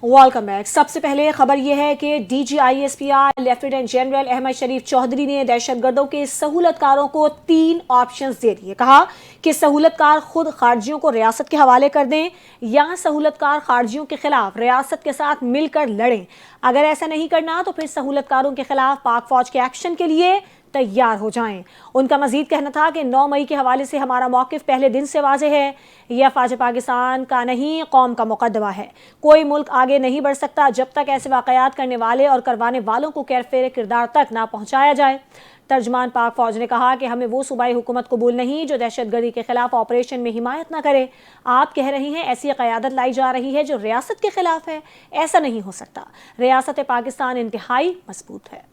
Welcome back. सबसे पहले खबर यह है कि DGISPR लेफ्टिनेंट जनरल अहमद शरीफ चौधरी ने दहशतगर्दों के सहूलतकारों को 3 ऑप्शंस दे दिए। कहा कि सहूलतकार खुद खारजियों को रियासत के हवाले कर दें या सहूलतकार खारजियों के खिलाफ रियासत के साथ मिलकर लड़ें। अगर ऐसा नहीं करना तो फिर सहूलतकारों के खिलाफ पाक फौज के एक्शन के लिए तैयार हो जाएं। उनका मजीद कहना था कि 9 मई के हवाले से हमारा मौक़िफ़ पहले दिन से वाज़ेह है। यह अफ़वाज पाकिस्तान का नहीं, कौम का मुक़द्दमा है। कोई मुल्क आगे नहीं बढ़ सकता जब तक ऐसे वाक़यात करने वाले और करवाने वालों को कैरफ़ेर किरदार तक ना पहुँचाया जाए। तर्जमान पाक फौज ने कहा कि हमें वो सूबाई हुकूमत कबूल नहीं जो दहशतगर्दी के खिलाफ ऑपरेशन में हिमायत ना करे। आप कह रही हैं ऐसी क़यादत लाई जा रही है जो रियासत के खिलाफ है। ऐसा नहीं हो सकता। रियासत पाकिस्तान इंतहाई मजबूत है।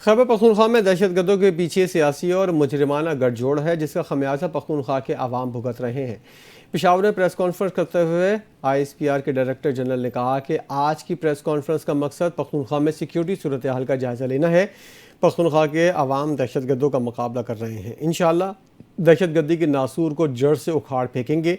खैबर पख्तूनख्वा में दहशतगर्दों के पीछे सियासी और मुजरिमाना गठजोड़ है जिसका खमियाजा पख्तूनख्वा के अवाम भुगत रहे हैं। पेशावर में प्रेस कॉन्फ्रेंस करते हुए ISPR के डायरेक्टर जनरल ने कहा कि आज की प्रेस कॉन्फ्रेंस का मकसद पख्तूनख्वा में सिक्योरिटी सूरत हाल का जायज़ा लेना है। पख्तूनख्वा के अवाम दहशतगर्दों का मुकाबला कर रहे हैं। इंशाअल्लाह दहशतगर्दी के नासूर को जड़ से उखाड़ फेंकेंगे।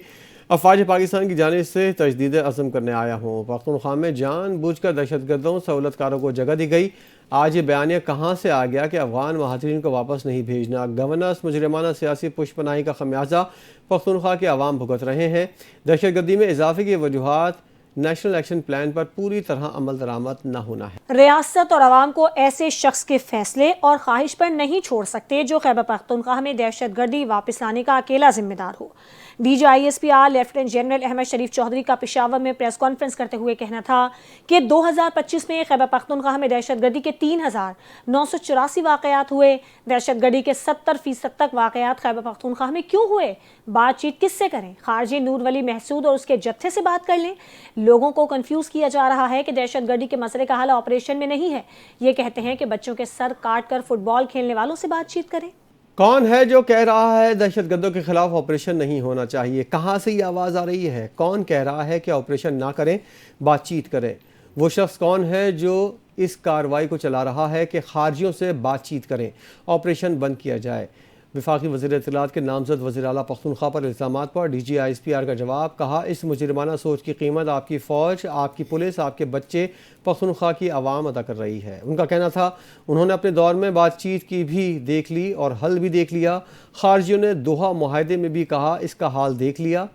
अफवाज पाकिस्तान की जानिब से तजदीद अज़म करने आया हूँ। पख्तूनख्वा में जान बूझ कर दहशतगर्दों सहूलतकारों को जगह दी गई। आज ये बयानिया कहाँ से आ गया कि अफगान महाजरीन को वापस नहीं भेजना। गवर्नेंस मुजरिमाना सियासी पुशपनाही का खमियाजा पख्तूनख्वा के अवाम भुगत रहे हैं। दहशतगर्दी में इजाफे की वजूहात नेशनल एक्शन प्लान पर पूरी तरह अमल दरामद न होना है। रियासत और अवाम को ऐसे शख्स के फैसले और ख्वाहिश पर नहीं छोड़ सकते जो खैबर पख्तूनख्वा में दहशतगर्दी वापस लाने का अकेला जिम्मेदार हो। DGISPR लेफ्टिनेंट जनरल अहमद शरीफ चौधरी का पेशावर में प्रेस कॉन्फ्रेंस करते हुए कहना था कि 2025 में खैबर पख्तूनख्वा में दहशतगर्दी के 3,984 वाक़यात हुए। दहशतगर्दी के 70% तक वाक़यात खैबर पख्तूनख्वा में क्यों हुए? बातचीत किससे करें? खारजी नूर वली महसूद और उसके जत्थे से बात कर लें। लोगों को कंफ्यूज किया जा रहा है कि दहशतगर्दी के मसले का हल ऑपरेशन में नहीं है। ये कहते हैं कि बच्चों के सर काट कर फुटबॉल खेलने वालों से बातचीत करें। कौन है जो कह रहा है दहशतगर्दों के खिलाफ ऑपरेशन नहीं होना चाहिए? कहाँ से ये आवाज़ आ रही है? कौन कह रहा है कि ऑपरेशन ना करें, बातचीत करें? वो शख्स कौन है जो इस कार्रवाई को चला रहा है कि खारजियों से बातचीत करें, ऑपरेशन बंद किया जाए? वफाकी वज़ीर इत्तलात के नामज़द वज़ीर आला पख्तूनख्वा पर इल्ज़ामात पर DGISPR का जवाब। कहा इस मुजरिमाना सोच की कीमत आपकी फ़ौज, आपकी पुलिस, आपके बच्चे, पख्तूनख्वा की आवाम अदा कर रही है। उनका कहना था उन्होंने अपने दौर में बातचीत की भी देख ली और हल भी देख लिया। खारजियों ने दोहा मुआहदे में भी कहा इसका हाल देख लिया।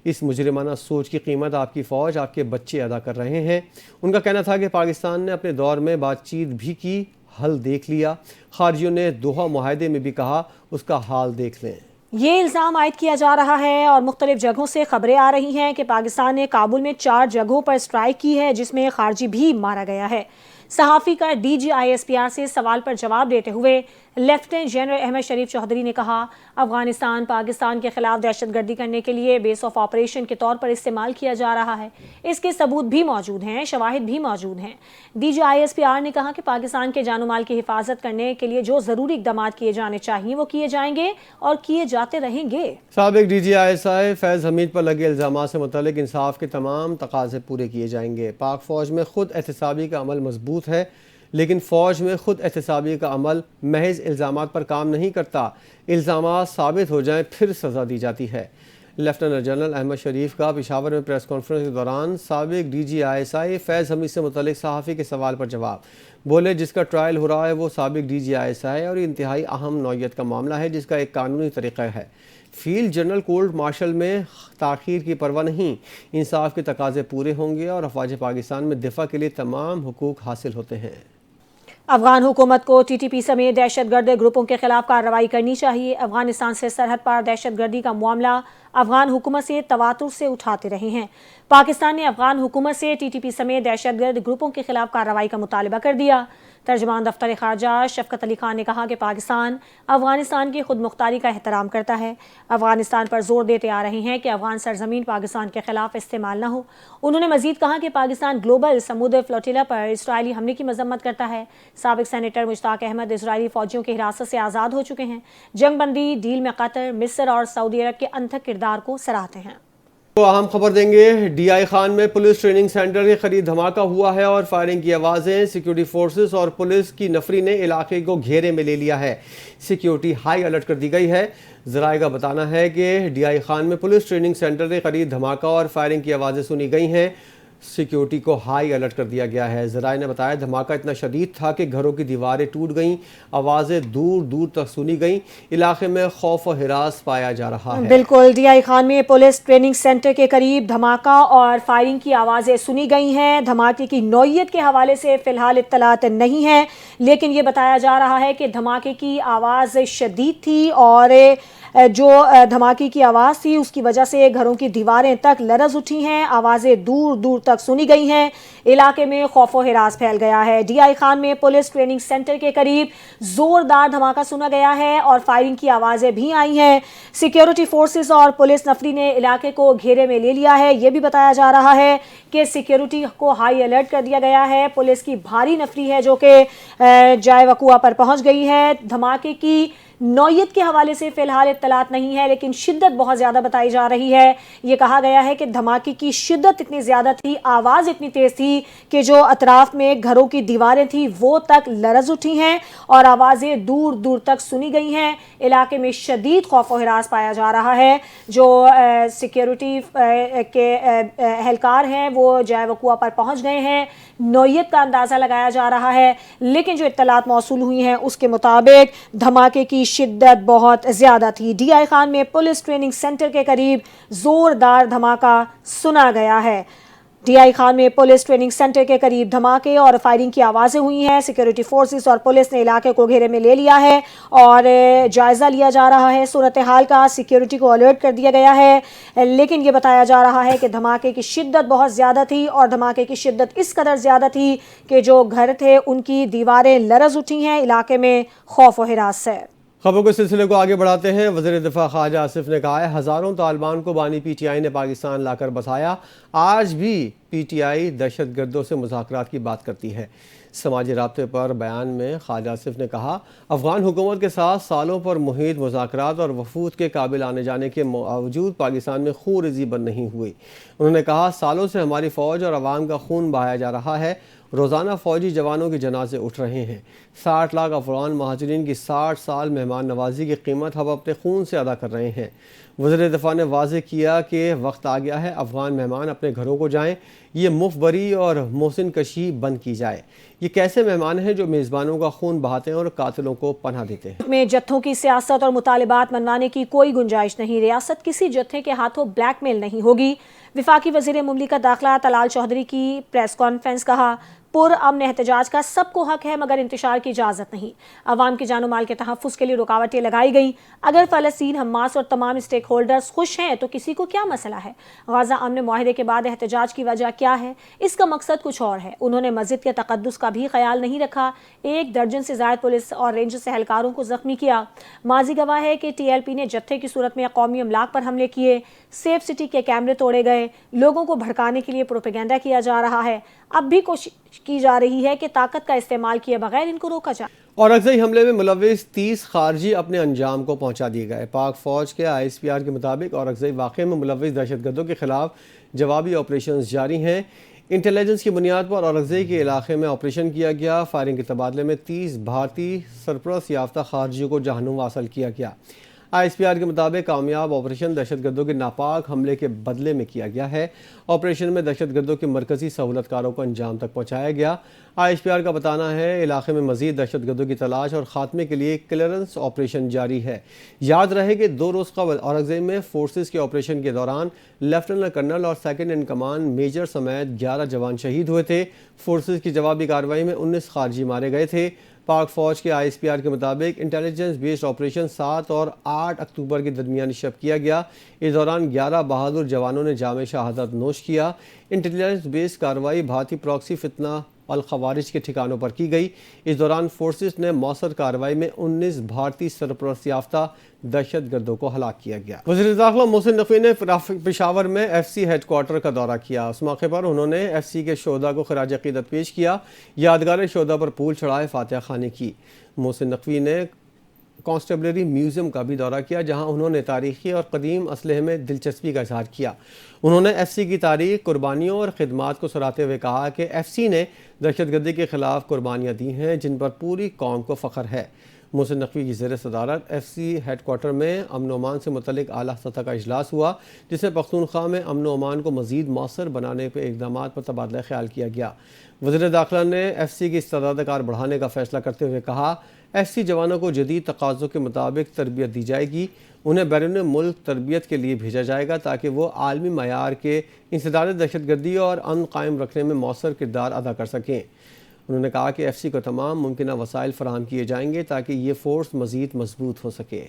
इस मुजरिमाना सोच की कीमत आपकी फ़ौज, आपके बच्चे अदा कर रहे हैं। उनका कहना था कि पाकिस्तान ने अपने दौर में बातचीत भी की, हल देख लिया। खारजियों ने दोहा मुआहदे में भी कहा उसका हाल देख लें। ये इल्ज़ाम आयद किया जा रहा है और मुख्तलिफ जगहों से खबरें आ रही हैं कि पाकिस्तान ने काबुल में 4 जगहों पर स्ट्राइक की है जिसमें खारजी भी मारा गया है। सहाफ़ी का DGISPR से सवाल पर जवाब देते हुए लेफ्टिनेंट जनरल अहमद शरीफ चौधरी ने कहा अफगानिस्तान पाकिस्तान के खिलाफ दहशतगर्दी करने के लिए बेस ऑफ ऑपरेशन के तौर पर इस्तेमाल किया जा रहा है। इसके सबूत भी मौजूद हैं, शवाहिद भी मौजूद हैं। DGISPR ने कहा कि पाकिस्तान के जानो माल की हिफाजत करने के लिए जो ज़रूरी इक़दाम किए जाने चाहिए वो किए जाएंगे और किए जाते रहेंगे। साबिक DGI फैज़ हमीद पर लगे इल्ज़ाम से मुतल्लिक इंसाफ के तमाम तकाज़े पूरे किए जाएंगे। पाक फ़ौज में खुद एहतसाबी का अमल मजबूत है लेकिन फ़ौज में खुद एहतसाबी का अमल महज इल्ज़ामात पर काम नहीं करता। इल्ज़ामात साबित हो जाएं फिर सज़ा दी जाती है। लेफ्टिनेंट जनरल अहमद शरीफ का पेशावर में प्रेस कॉन्फ्रेंस के दौरान साबिक DGI फैज़ हमीद से मुतल्लिक सहाफ़ी के सवाल पर जवाब। बोले जिसका ट्रायल हो रहा है वो साबिक DGI और इंतहाई अहम नौइयत का मामला है जिसका एक कानूनी तरीक़ा है। फील्ड जनरल कोर्ट मार्शल में ताख़ीर की परवाह नहीं, इंसाफ के तकाज़े पूरे होंगे और अफ़वाज पाकिस्तान में दिफा के लिए तमाम हुकूक हासिल होते हैं। अफगान हुकूमत को TTP समेत दहशतगर्द ग्रुपों के खिलाफ कार्रवाई करनी चाहिए। अफगानिस्तान से सरहद पार दहशतगर्दी का मामला अफगान हुकूमत से तवातुर से उठाते रहे हैं। पाकिस्तान ने अफगान हुकूमत से TTP समेत दहशतगर्द ग्रुपों के खिलाफ कार्रवाई का मुतालबा कर दिया। तर्जमान दफ्तर खारजा शफकत अली खान ने कहा कि पाकिस्तान अफगानिस्तान की खुद मुख्तारी का एहतराम करता है। अफगानिस्तान पर जोर देते आ रहे हैं कि अफगान सरजमीन पाकिस्तान के खिलाफ इस्तेमाल न हो। उन्होंने मजीद कहा कि पाकिस्तान ग्लोबल समुद्र फ्लोटिला पर इसराइली हमले की मजम्मत करता है। साबिक सेनेटर मुश्ताक अहमद इसराइली फौजियों की हिरासत से आज़ाद हो चुके हैं। जंग बंदी डील में कतर, मिस्र और सऊदी अरब के अनथक किरदार को सराहते हैं। तो अहम खबर देंगे। DI खान में पुलिस ट्रेनिंग सेंटर के करीब धमाका हुआ है और फायरिंग की आवाज़ें। सिक्योरिटी फोर्सेस और पुलिस की नफरी ने इलाके को घेरे में ले लिया है। सिक्योरिटी हाई अलर्ट कर दी गई है। ज़राए का बताना है कि DI खान में पुलिस ट्रेनिंग सेंटर के करीब धमाका और फायरिंग की आवाज़ें सुनी गई हैं। سیکیورٹی کو ہائی الرٹ کر دیا گیا ہے۔ ذرائع نے بتایا دھماکہ اتنا شدید تھا کہ گھروں کی دیواریں ٹوٹ گئیں، آوازیں دور دور تک سنی گئیں، علاقے میں خوف و ہراس پایا جا رہا ہے۔ بالکل، ڈی آئی خان میں پولیس ٹریننگ سینٹر کے قریب دھماکہ اور فائرنگ کی آوازیں سنی گئی ہیں۔ دھماکے کی نوعیت کے حوالے سے فی الحال اطلاعات نہیں ہیں، لیکن یہ بتایا جا رہا ہے کہ دھماکے کی آواز شدید تھی اور جو دھماکے کی آواز تھی اس کی وجہ سے گھروں کی دیواریں تک لرز اٹھی ہیں، آوازیں دور دور تک سنی گئی ہیں، علاقے میں خوف و ہراس پھیل گیا ہے۔ ڈی آئی خان میں پولیس ٹریننگ سینٹر کے قریب زوردار دھماکہ سنا گیا ہے اور فائرنگ کی آوازیں بھی آئی ہیں۔ سیکیورٹی فورسز اور پولیس نفری نے علاقے کو گھیرے میں لے لیا ہے۔ یہ بھی بتایا جا رہا ہے کہ سیکیورٹی کو ہائی الرٹ کر دیا گیا ہے۔ پولیس کی بھاری نفری ہے جو کہ جائے وقوع پر پہنچ گئی ہے۔ دھماکے کی نوعیت کے حوالے سے فی الحال اطلاعات نہیں ہے، لیکن شدت بہت زیادہ بتائی جا رہی ہے۔ یہ کہا گیا ہے کہ دھماکے کی شدت اتنی زیادہ تھی، آواز اتنی تیز تھی کہ جو اطراف میں گھروں کی دیواریں تھیں وہ تک لرز اٹھی ہیں اور آوازیں دور دور تک سنی گئی ہیں۔ علاقے میں شدید خوف و ہراس پایا جا رہا ہے۔ جو سیکیورٹی کے اہلکار ہیں وہ جائے وقوع پر پہنچ گئے ہیں۔ نوعیت کا اندازہ لگایا جا رہا ہے، لیکن جو اطلاعات موصول ہوئی ہیں اس کے مطابق دھماکے کی شدت بہت زیادہ تھی۔ ڈی آئی خان میں پولیس ٹریننگ سینٹر کے قریب زوردار دھماکہ سنا گیا ہے۔ ڈی آئی خان میں پولیس ٹریننگ سینٹر کے قریب دھماکے اور فائرنگ کی آوازیں ہوئی ہیں۔ سیکیورٹی فورسز اور پولیس نے علاقے کو گھیرے میں لے لیا ہے اور جائزہ لیا جا رہا ہے صورتحال کا۔ سیکیورٹی کو الرٹ کر دیا گیا ہے، لیکن یہ بتایا جا رہا ہے کہ دھماکے کی شدت بہت زیادہ تھی اور دھماکے کی شدت اس قدر زیادہ تھی کہ جو گھر تھے ان کی دیواریں لرز اٹھی ہیں۔ علاقے میں خوف و ہراس ہے۔ خبروں کے سلسلے کو آگے بڑھاتے ہیں۔ وزیر دفاع خواجہ آصف نے کہا ہے ہزاروں طالبان کو بانی پی ٹی آئی نے پاکستان لا کر بسایا، آج بھی پی ٹی آئی دہشت گردوں سے مذاکرات کی بات کرتی ہے۔ سماجی رابطے پر بیان میں خواجہ آصف نے کہا افغان حکومت کے ساتھ سالوں پر محیط مذاکرات اور وفود کے قابل آنے جانے کے باوجود پاکستان میں خون ریزی بند نہیں ہوئی۔ انہوں نے کہا سالوں سے ہماری فوج اور عوام کا خون بہایا جا رہا ہے، روزانہ فوجی جوانوں کے جنازے اٹھ رہے ہیں۔ 60 لاکھ افغان مہاجرین کی 60 سال مہمان نوازی کی قیمت ہم اپنے خون سے ادا کر رہے ہیں۔ وزیر دفاع نے واضح کیا کہ وقت آ گیا ہے افغان مہمان اپنے گھروں کو جائیں، یہ مفت بری اور محسن کشی بند کی جائے۔ یہ کیسے مہمان ہیں جو میزبانوں کا خون بہاتے ہیں اور قاتلوں کو پناہ دیتے ہیں؟ میں جتھوں کی سیاست اور مطالبات منوانے کی کوئی گنجائش نہیں۔ ریاست کسی جتھے کے ہاتھوں بلیک میل نہیں ہوگی۔ وفاقی وزیر مملکت داخلہ طلال چودھری کی پریس کانفرنس کہا پرامن احتجاج کا سب کو حق ہے مگر انتشار کی اجازت نہیں۔ عوام کی جان و مال کے تحفظ کے لیے رکاوٹیں لگائی گئیں۔ اگر فلسطین، حماس اور تمام اسٹیک ہولڈرز خوش ہیں تو کسی کو کیا مسئلہ ہے؟ غزہ امن معاہدے کے بعد احتجاج کی وجہ کیا ہے؟ اس کا مقصد کچھ اور ہے۔ انہوں نے مسجد کے تقدس کا بھی خیال نہیں رکھا۔ 1 درجن سے زائد پولیس اور رینجرز اہلکاروں کو زخمی کیا۔ ماضی گواہ ہے کہ ٹی ایل پی نے جتھے کی صورت میں قومی املاک پر حملے کیے، سیف سٹی کے کیمرے توڑے گئے، لوگوں کو بھڑکانے کے لیے پروپیگنڈا کیا جا رہا ہے۔ اب بھی کوشش کی جا رہی ہے کہ طاقت کا استعمال کیے بغیر ان کو روکا جائے۔ اور اکزئی حملے میں ملوث 30 خارجی اپنے انجام کو پہنچا دیے گئے۔ پاک فوج کے آئی ایس پی آر کے مطابق اور اکزئی واقعے میں ملوث دہشت گردوں کے خلاف جوابی آپریشنز جاری ہیں۔ انٹیلیجنس کی بنیاد پر اورکزئی کے علاقے میں آپریشن کیا گیا۔ فائرنگ کے تبادلے میں 30 بھارتی سرپرست یافتہ خارجیوں کو جہنم واصل کیا گیا۔ آئی ایس پی آر کے مطابق کامیاب آپریشن دہشت گردوں کے ناپاک حملے کے بدلے میں کیا گیا ہے۔ آپریشن میں دہشت گردوں کے مرکزی سہولت کاروں کو انجام تک پہنچایا گیا۔ آئی ایس پی آر کا بتانا ہے علاقے میں مزید دہشت گردوں کی تلاش اور خاتمے کے لیے کلیئرنس آپریشن جاری ہے۔ یاد رہے کہ 2 روز قبل اورکزئی میں فورسز کے آپریشن کے دوران لیفٹیننٹ کرنل اور سیکنڈ ان کمانڈ میجر سمیت 11 جوان شہید ہوئے تھے۔ فورسز کی جوابی کارروائی میں 19 خارجی مارے گئے تھے۔ پاک فوج کے آئی ایس پی آر کے مطابق انٹیلیجنس بیسڈ آپریشن 7 اور 8 اکتوبر کی درمیانی شب کیا گیا۔ اس دوران 11 بہادر جوانوں نے جام شہادت نوش کیا۔ انٹیلیجنس بیسڈ کارروائی بھارتی پراکسی فتنہ الخوارج کے ٹھکانوں پر کی گئی۔ اس دوران فورسز نے مؤثر کارروائی میں 19 بھارتی سرپرست یافتہ دہشت گردوں کو ہلاک کیا گیا۔ وزیر داخلہ محسن نقوی نے پشاور میں ایف سی ہیڈ کوارٹر کا دورہ کیا۔ اس موقع پر انہوں نے ایف سی کے شہداء کو خراج عقیدت پیش کیا، یادگار شہداء پر پھول چڑھائے، فاتحہ خوانی کی۔ محسن نقوی نے کانسٹیبلری میوزیم کا بھی دورہ کیا جہاں انہوں نے تاریخی اور قدیم اسلحے میں دلچسپی کا اظہار کیا۔ انہوں نے ایف سی کی تاریخ، قربانیوں اور خدمات کو سراہتے ہوئے کہا کہ ایف سی نے دہشت گردی کے خلاف قربانیاں دی ہیں جن پر پوری قوم کو فخر ہے۔ محسن نقوی کی زیر صدارت ایف سی ہیڈ کوارٹر میں امن و امان سے متعلق اعلیٰ سطح کا اجلاس ہوا، جس میں پختونخوا میں امن و امان کو مزید مؤثر بنانے کے اقدامات پر تبادلہ خیال کیا گیا۔ وزیر داخلہ نے ایف سی کی استعداد کار بڑھانے کا فیصلہ کرتے ہوئے کہا، ایف سی جوانوں کو جدید تقاضوں کے مطابق تربیت دی جائے گی، انہیں بیرون ملک تربیت کے لیے بھیجا جائے گا تاکہ وہ عالمی معیار کے انسداد دہشت گردی اور امن قائم رکھنے میں مؤثر کردار ادا کر سکیں۔ انہوں نے کہا کہ ایف سی کو تمام ممکنہ وسائل فراہم کیے جائیں گے تاکہ یہ فورس مزید مضبوط ہو سکے۔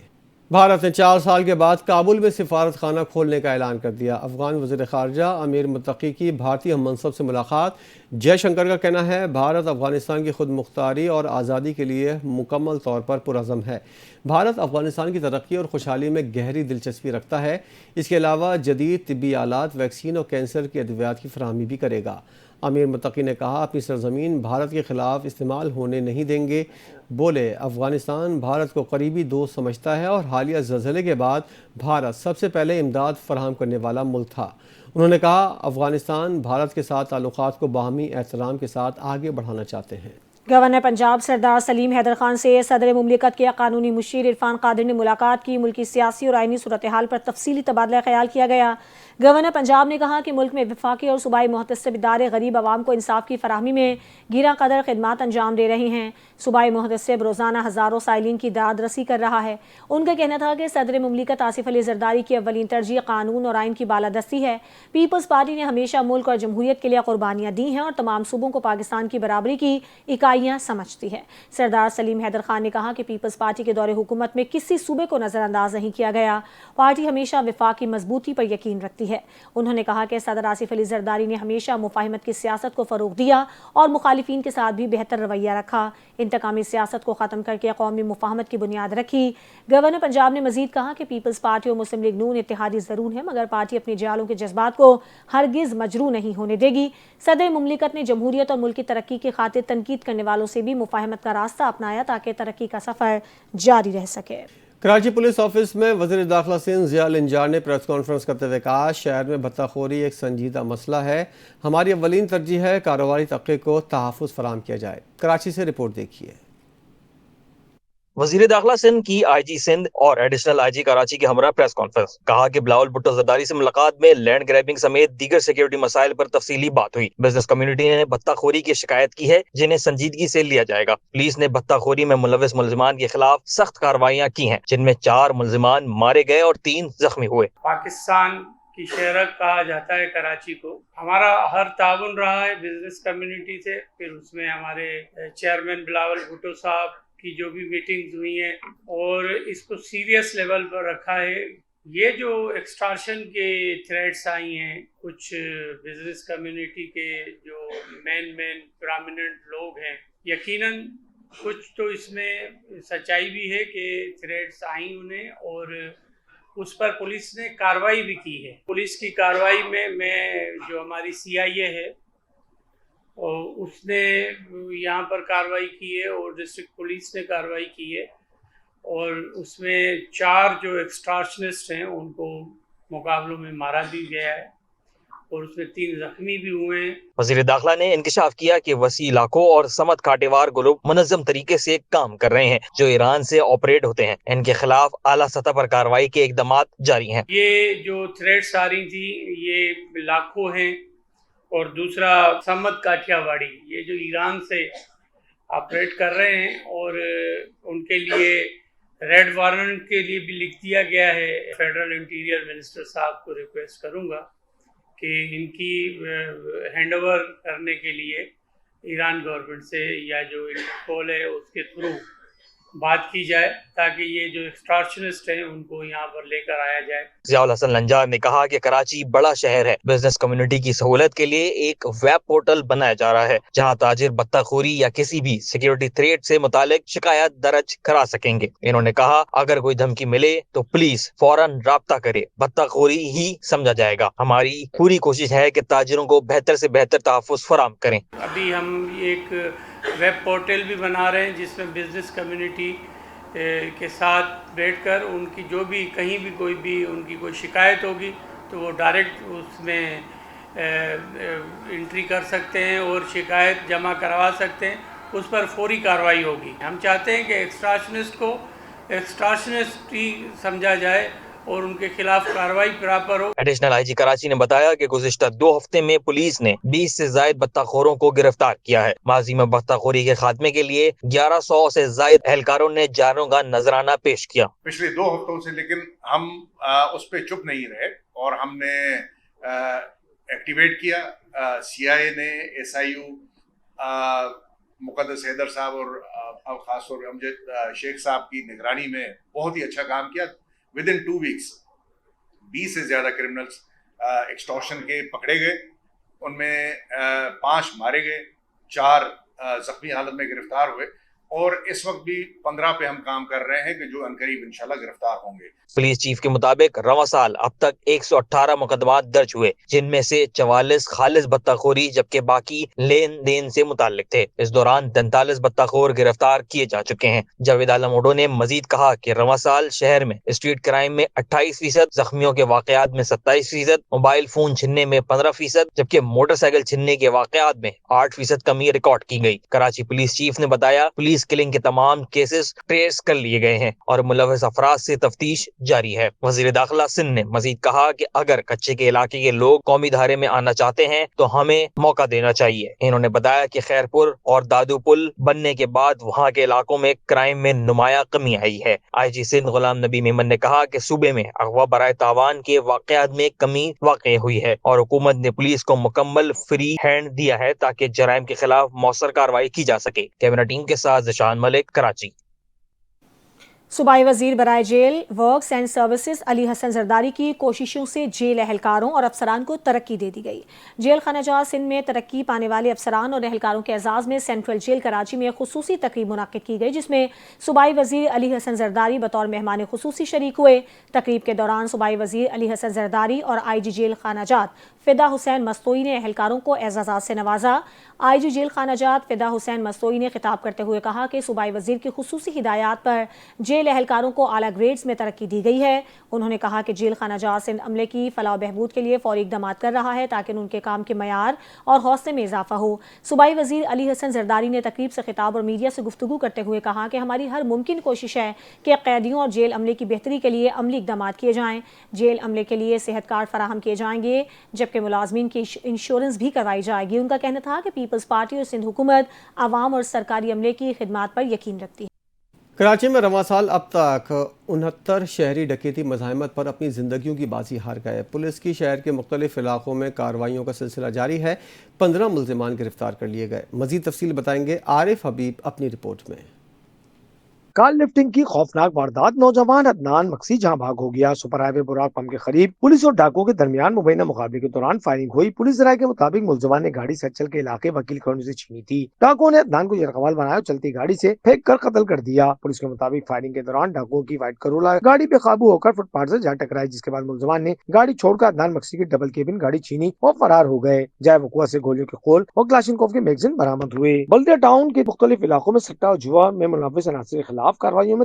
بھارت نے 4 سال کے بعد کابل میں سفارت خانہ کھولنے کا اعلان کر دیا۔ افغان وزیر خارجہ امیر متقی کی بھارتی ہم منصب سے ملاقات۔ جے شنکر کا کہنا ہے، بھارت افغانستان کی خود مختاری اور آزادی کے لیے مکمل طور پر پرعزم ہے۔ بھارت افغانستان کی ترقی اور خوشحالی میں گہری دلچسپی رکھتا ہے۔ اس کے علاوہ جدید طبی آلات، ویکسین اور کینسر کی ادویات کی فراہمی بھی کرے گا۔ امیر متقی نے کہا، اپنی سرزمین بھارت کے خلاف استعمال ہونے نہیں دیں گے۔ بولے، افغانستان بھارت کو قریبی دوست سمجھتا ہے اور حالیہ زلزلے کے بعد بھارت سب سے پہلے امداد فراہم کرنے والا ملک تھا۔ انہوں نے کہا، افغانستان بھارت کے ساتھ تعلقات کو باہمی احترام کے ساتھ آگے بڑھانا چاہتے ہیں۔ گورنر پنجاب سردار سلیم حیدر خان سے صدر مملکت کے قانونی مشیر عرفان قادر نے ملاقات کی۔ ملکی سیاسی اور آئینی صورتحال پر تفصیلی تبادلہ خیال کیا گیا۔ گورنر پنجاب نے کہا کہ ملک میں وفاقی اور صوبائی محتسب ادارے غریب عوام کو انصاف کی فراہمی میں گراں قدر خدمات انجام دے رہے ہیں۔ صوبائی محتسب روزانہ ہزاروں سائلین کی داد رسی کر رہا ہے۔ ان کا کہنا تھا کہ صدر مملکت آصف علی زرداری کی اولین ترجیح قانون اور آئین کی بالادستی ہے۔ پیپلز پارٹی نے ہمیشہ ملک اور جمہوریت کے لیے قربانیاں دی ہیں اور تمام صوبوں کو پاکستان کی برابری کی اکائیاں سمجھتی ہے۔ سردار سلیم حیدر خان نے کہا کہ پیپلز پارٹی کے دور حکومت میں کسی صوبے کو نظر انداز نہیں کیا گیا۔ پارٹی ہمیشہ وفاق کی مضبوطی پر یقین رکھتی ہے۔ انہوں نے کہا کہ صدر آصف علی زرداری نے ہمیشہ مفاہمت کی سیاست کو فروغ دیا اور مخالفین کے ساتھ بھی بہتر رویہ رکھا، انتقامی سیاست کو ختم کر کے قومی مفاہمت کی بنیاد رکھی۔ گورنر پنجاب نے مزید کہا کہ پیپلز پارٹی اور مسلم لیگ نون اتحادی ضرور ہیں، مگر پارٹی اپنے جالوں کے جذبات کو ہرگز مجروح نہیں ہونے دے گی۔ صدر مملکت نے جمہوریت اور ملک کی ترقی کی خاطر تنقید کرنے والوں سے بھی مفاہمت کا راستہ اپنایا تاکہ ترقی کا سفر جاری رہ سکے۔ کراچی پولیس آفس میں وزیر داخلہ سندھ ضیاء الانجار نے پریس کانفرنس کرتے ہوئے کہا، شہر میں بھتہ خوری ایک سنجیدہ مسئلہ ہے، ہماری اولین ترجیح ہے کاروباری طبقے کو تحفظ فراہم کیا جائے۔ کراچی سے رپورٹ دیکھیے۔ وزیر داخلہ سندھ کی آئی جی سندھ اور ایڈیشنل آئی جی کراچی کے ہمراہ پریس کانفرنس۔ کہا کہ بلاول بھٹو زرداری سے ملاقات میں لینڈ گریبنگ سمیت دیگر سیکیورٹی مسائل پر تفصیلی بات ہوئی۔ بزنس کمیونٹی نے بھتہ خوری کی شکایت کی ہے، جنہیں سنجیدگی سے لیا جائے گا۔ پولیس نے بھتہ خوری میں ملوث ملزمان کے خلاف سخت کارروائیاں کی ہیں، جن میں 4 ملزمان مارے گئے اور 3 زخمی ہوئے۔ پاکستان کی شہرت کہا جاتا ہے کراچی کو۔ ہمارا ہر تعاون رہا ہے بزنس کمیونٹی سے، پھر اس میں ہمارے چیئرمین بلاول بھٹو صاحب کی جو بھی میٹنگز ہوئی ہیں اور اس کو سیریس لیول پر رکھا ہے۔ یہ جو ایکسٹارشن کے تھریٹس آئی ہیں، کچھ بزنس کمیونٹی کے جو مین پرامیننٹ لوگ ہیں، یقیناً کچھ تو اس میں سچائی بھی ہے کہ تھریٹس آئیں انہیں، اور اس پر پولیس نے کارروائی بھی کی ہے۔ پولیس کی کارروائی میں جو ہماری سی آئی اے ہے اور اس نے یہاں پر کارروائی کی ہے اور ڈسٹرکٹ پولیس نے کارروائی کی ہے، اور اس میں 4 جو ایکسٹارشنسٹ ہیں ان کو مقابلوں میں مارا بھی گیا ہے اور اس میں 3 زخمی بھی ہوئے ہیں۔ وزیر داخلہ نے انکشاف کیا کہ وسیع علاقوں اور سمت کاٹیوار گروپ منظم طریقے سے کام کر رہے ہیں جو ایران سے آپریٹ ہوتے ہیں۔ ان کے خلاف اعلیٰ سطح پر کارروائی کے اقدامات جاری ہیں۔ یہ جو تھریٹس آ رہی تھی یہ لاکھوں ہیں، اور دوسرا سمت کاٹیا واڑی، یہ جو ایران سے آپریٹ کر رہے ہیں، اور ان کے لیے ریڈ وارنٹ کے لیے بھی لکھ دیا گیا ہے۔ فیڈرل انٹیریئر منسٹر صاحب کو ریکویسٹ کروں گا کہ ان کی ہینڈ اوور کرنے کے لیے ایران گورنمنٹ سے یا جو انٹرپول ہے اس کے تھرو بات کی جائے تاکہ یہ جو ایکسٹارشنسٹ ہیں ان کو یہاں پر لے کر آیا جائے۔ ضیاء الحسن الانجار نے کہا کہ کراچی بڑا شہر ہے، بزنس کمیونٹی کی سہولت کے لیے ایک ویب پورٹل بنایا جا رہا ہے جہاں تاجر بھتہ خوری یا کسی بھی سیکیورٹی تھریٹ سے متعلق شکایت درج کرا سکیں گے۔ انہوں نے کہا اگر کوئی دھمکی ملے تو پولیس فوراً رابطہ کرے، بھتہ خوری ہی سمجھا جائے گا۔ ہماری پوری کوشش ہے کہ تاجروں کو بہتر سے بہتر تحفظ فراہم کریں۔ ابھی ہم ایک ویب پورٹل بھی بنا رہے ہیں جس میں بزنس کمیونٹی کے ساتھ بیٹھ کر ان کی جو بھی کہیں بھی کوئی بھی ان کی کوئی شکایت ہوگی تو وہ ڈائریکٹ اس میں انٹری کر سکتے ہیں اور شکایت جمع کروا سکتے ہیں، उस पर फौरी कार्रवाई होगी। हम चाहते हैं कि एक्सटॉर्शनिस्ट को एक्सटॉर्शनिस्ट ही समझा जाए और उनके खिलाफ कार्रवाई प्रॉपर हो। एडिशनल आईजी कराची ने बताया कि गुज़िश्ता 2 हफ्ते में पुलिस ने 20 से जायद बत्ताखोरों को गिरफ्तार किया है। माजी में बत्ताखोरी के खात्मे के लिए 1100 से जायद एहलकारों ने जानों का नजराना पेश किया। पिछले 2 हफ्तों से लेकिन हम उस पर चुप नहीं रहे और हमने एक्टिवेट किया। CIA ने SIU मुक़द्दस हैदर साहब और ख़ास तौर पर अमजद शेख साहब की निगरानी में बहुत ही अच्छा काम किया। विद इन 2 वीक्स 20 से ज़्यादा क्रिमिनल्स एक्सटॉर्शन के पकड़े गए, उनमें 5 मारे गए, 4 ज़ख्मी हालत में गिरफ्तार हुए और इस वक्त भी 15 पे हम काम कर रहे हैं कि जो अनकरीब इंशाल्लाह गिरफ्तार होंगे। पुलिस चीफ के मुताबिक रवां साल अब तक 118 मुकदमात दर्ज हुए, जिनमें से 44 खालिस बत्ताखोरी जबकि बाकी लेन देन से मुताल्लिक थे। इस दौरान 43 बत्ताखोर गिरफ्तार किए जा चुके हैं। जावेद आलम ओडो ने मजीद कहा कि रवां साल शहर में स्ट्रीट क्राइम में 28%, जख्मियों के वाकयात में 27%, मोबाइल फोन छीनने में 15%, जबकि मोटरसाइकिल छीनने के वाकयात में 8% कमी रिकॉर्ड की गई। कराची पुलिस चीफ ने बताया पुलिस किलिंग के तमाम केसेस ट्रेस कर लिए गए हैं और मुलव्वस अफराद से तफ्तीश जारी है। वजीर दाखिला सिंध ने मजीद कहा कि अगर कच्चे के इलाके के लोग कौमी धारे में आना चाहते हैं तो हमें मौका देना चाहिए। इन्होंने बताया कि खैरपुर और दादू पुल बनने के बाद वहाँ के इलाकों में क्राइम में नुमाया कमी आई है। IG सिंध गुलाम नबी मेमन ने कहा कि सूबे में अगवा बराए तावान के वाकयात में कमी वाक़ई हुई है और हुकूमत ने पुलिस को मुकम्मल फ्री हैंड दिया है ताकि जराइम के खिलाफ मौसर कार्रवाई की जा सके। कैमरा टीम के साथ ज़शान मलिक, कराची। सूबाई वजीर बराए जेल works and services Ali Hassan Zardari की कोशिशों से जेल एहलकारों और अफसरान को तरक्की दे दी गई। जेल खानाजात सिंध में तरक्की पाने वाले अफसरान और एहलकारों के एजाज़ में सेंट्रल जेल कराची में खुसूसी तकरीब मुनक्किद की गई, जिसमें सूबाई वजीर अली हसन जरदारी बतौर मेहमान खुसूसी शरीक हुए। तकरीब के दौरान सूबाई वजीर अली हसन जरदारी और IG जेल खानाजात फ़िदा हुसैन मस्तोई ने एहलकारों को एजाज़ात से नवाजा। IG जेल खानाजात फ़िदा हुसैन मस्तोई ने खिताब करते हुए कहा कि सूबाई वजीर की खुसूसी हिदायत पर जेल एहलकारों को आला ग्रेड्स में तरक्की दी गई है। उन्होंने कहा कि जेल खानाजात सिंध अमले की फलाह बहबूद के लिए फौरी इक़दाम कर रहा है ताकि उनके काम के मयार और हौसले में इजाफा हो। सूबाई वजीर अली हसन जरदारी ने तकरीब से खिताब और मीडिया से गुफ्तगू करते हुए कहा कि हमारी हर मुमकिन कोशिश है कि कैदियों और जेल अमले की बेहतरी के लिए अमली इक़दाम किए जाएँ। जेल अमले के लिए सेहत कार्ड फराहम किए जाएंगे, जबकि मुलाजमीन की इंश्योरेंस भी करवाई जाएगी। उनका कहना था कि पीपल्स पार्टी और सिंध हुकूमत आवाम और सरकारी अमले की खिदमत पर यकीन रखती है। कराची में रवां साल अब तक 69 शहरी डकैती मज़ाहमत पर अपनी ज़िंदगियों की बाजी हार गए। पुलिस की शहर के मुख्तलिफ इलाकों में कार्रवाइयों का सिलसिला जारी है। 15 मुल्ज़िमान गिरफ्तार कर लिए गए। मज़ीद तफसील बताएंगे आरिफ हबीब अपनी रिपोर्ट में। कार लिफ्टिंग की खौफनाक वारदात, नौजवान अदनान मक्सी जहां भाग हो गया। सुपर हाईवे बुराक पंप के करीब पुलिस और डाकुओं के दरमियान मुबैना मुकाबले के दौरान फायरिंग हुई। पुलिस जराये के मुताबिक मुलजमान ने गाड़ी सच्चल के इलाके वकील कॉलोनी से छीनी थी। डाकुओं ने अदनान को यरगवाल बनाया और चलती गाड़ी से फेंक कर कत्ल कर दिया। पुलिस के मुताबिक फायरिंग के दौरान डाकुओं की व्हाइट करोला गाड़ी बेकाबू होकर फुटपाथ से जा टकराई, जिसके बाद मुलजमान ने गाड़ी छोड़कर अदनान मक्सी की डबल केबिन गाड़ी छीनी और फरार हो गए। जाए वकुआ से गोलियों के खोल और क्लाशनकोव के मैगजीन बरामद हुए। बल्दिया टाउन के मुख्तलिफ इलाकों में सट्टा और जुआ में मुलव्वस अनासर के खिलाफ कार्रवाइयों में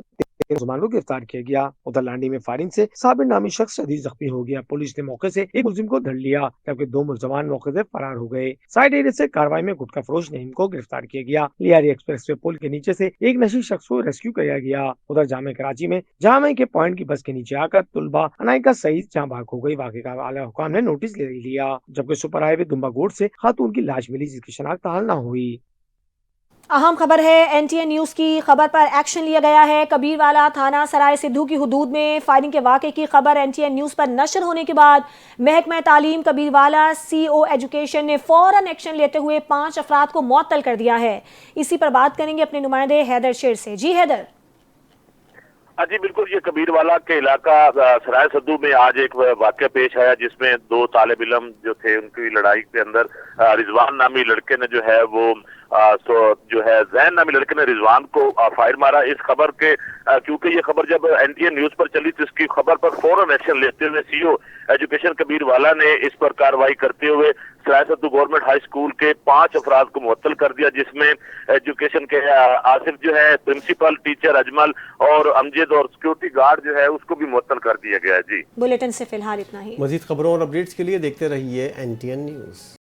मुलजमान को गिरफ्तार किया गया। उधर लांडी में फायरिंग से साबिर नामी शख्स शदीद जख्मी हो गया। पुलिस ने मौके से एक मुलजिम को धर लिया, जबकि 2 मुलजमान मौके से फरार हो गए। साइड एरिया से कार्रवाई में गुटखा फरोश नईम को गिरफ्तार किया गया। लियारी एक्सप्रेस वे पुल के नीचे से एक नशी शख्स को रेस्क्यू किया गया। उधर जामे कराची में जामे के पॉइंट की बस के नीचे आकर तुलबा अनाइका सईद जहां भाग हो गई। वाक़े का आला हुकाम ने नोटिस ले लिया, जबकि सुपर हाईवे दुम्बा गोड से खातून की लाश मिली, जिसकी शनाख्त हाल न हुई। अहम खबर है, NTN न्यूज़ की खबर पर एक्शन लिया गया है। कबीरवाला थाना सराय सिद्धू की हुदूद में फायरिंग के वाक़े की खबर NTN न्यूज़ पर नशर होने के बाद महकमा तालीम कबीरवाला CO एजुकेशन ने फ़ौरन एक्शन लेते हुए 5 अफराद को मुअत्तल कर दिया है। इसी पर बात करेंगे अपने नुमाइंदे हैदर शेर से। जी हैदर। जी बिल्कुल, ये कबीरवाला के इलाका सराय सद्दू में आज एक वाक़या पेश आया जिसमें 2 तालिब इल्म जो थे उनकी लड़ाई के अंदर रिजवान नामी लड़के ने जो है वो जैन नामी लड़के ने रिजवान को फायर मारा। इस खबर के क्योंकि ये खबर जब NTN न्यूज़ पर चली तो इसकी खबर पर फौरन एक्शन लेते हुए CO एजुकेशन कबीरवाला ने इस पर कार्रवाई करते हुए सराय सद्दू गवर्नमेंट हाई स्कूल के 5 अफराद को मुअत्तल कर दिया, जिसमें एजुकेशन के आसिफ जो है, प्रिंसिपल, टीचर अजमल और अमजद और सिक्योरिटी गार्ड जो है उसको भी मुअत्तल कर दिया गया है। जी, बुलेटिन से फिलहाल इतना ही। मजीद खबरों और अपडेट्स के लिए देखते रहिए NTN न्यूज़।